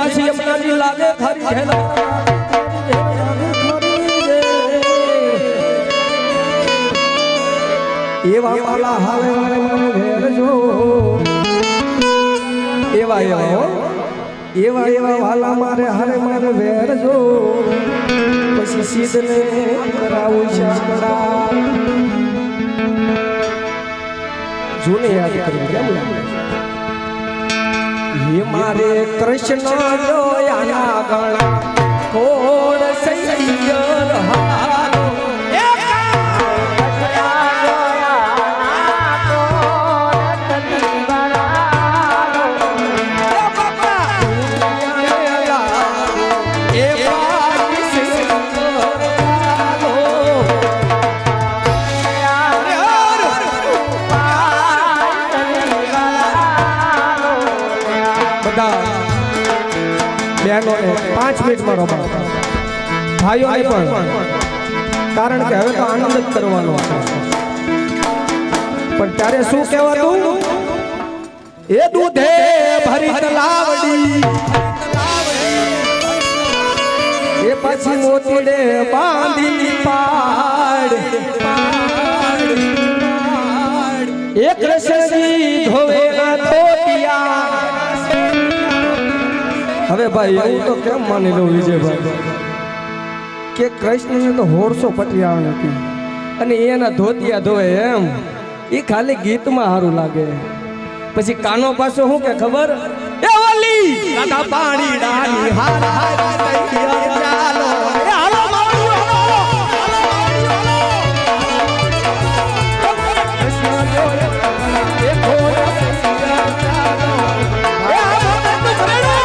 પાછી યમુનાજી લાગે ખરી હેલા એવા વાલા હારે મારે મને ભેરજો એવા એવા વાલા મારે હારે મારે ભેરજો પછી સીધને કરાવું શાકડા જોને યાદ કરી કેમ હે મારે કૃષ્ણ જોયાના ગણા કોણ સૈયર હારો બહેનોને 5 મિનિટમાં રમા ભાઈઓને પણ કારણ કે હવે તો આનંદ જ કરવાનો છે પણ ત્યારે શું કહેવાતું એ દૂધે ભરી તલાવડી એ પછી મોતીડે બાંધી પાડ એક રસજી ધોવે ના તોટિયા હવે ભાઈ એવું તો કેમ માની લઉં વિજયભાઈ કે કૃષ્ણને તો 150 પટિયા નથી અને એના ધોતિયા ધોવે એમ એ ખાલી ગીતમાં સારું લાગે પછી કાનો પાછો શું કે ખબર એ ઓલી કાના પાણી ડાની હાર હાર ચાલો એ હાલો માળ્યો હાલો કૃષ્ણ જોડે એ ઘોડા ચાલો એ હાલો તો કરેલો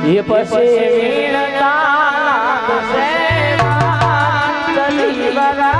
ये पसे वीणता से चली बगा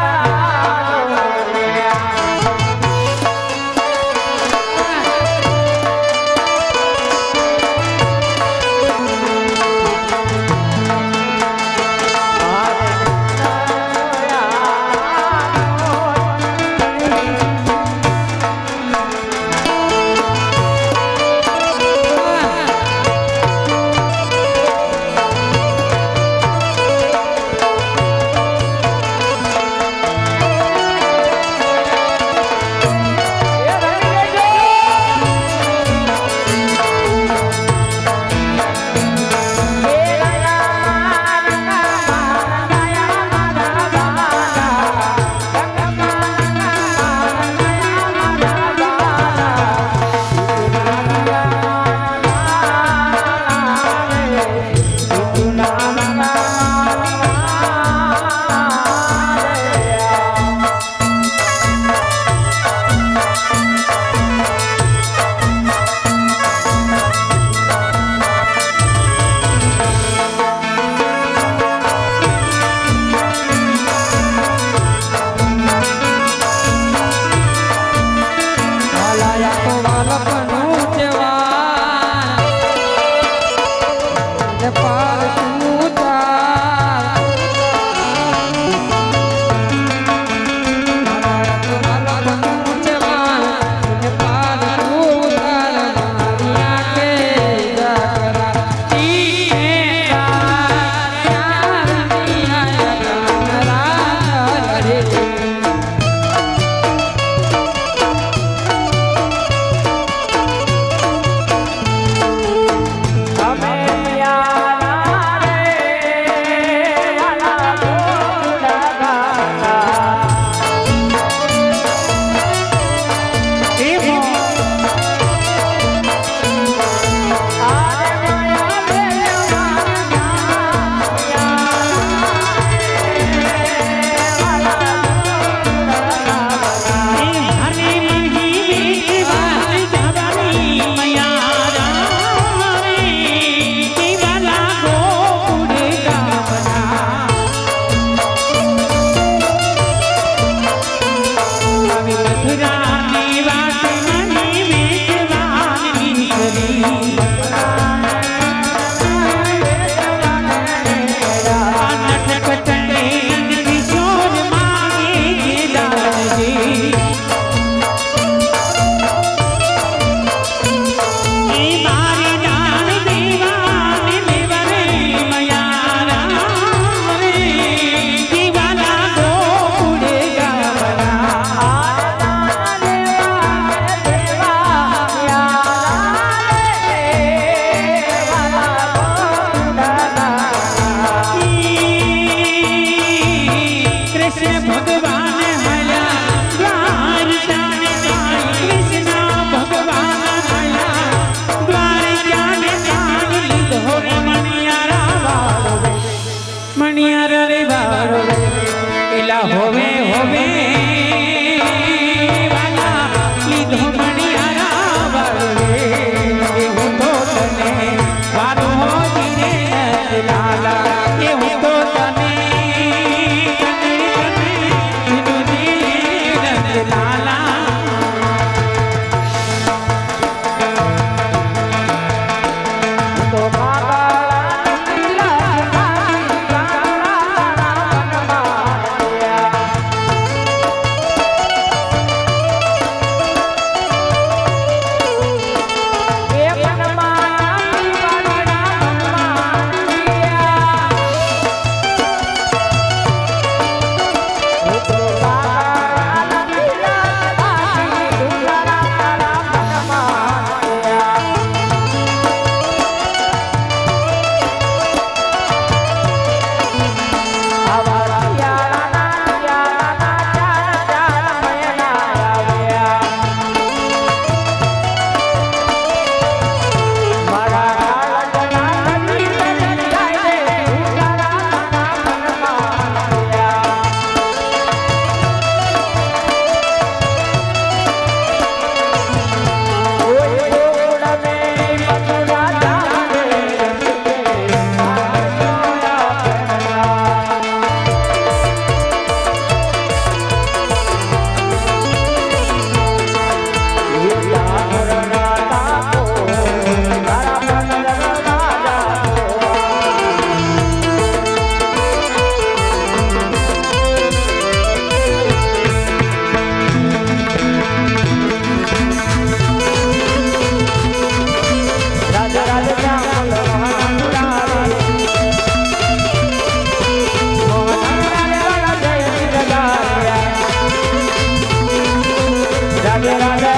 રાધે રાધે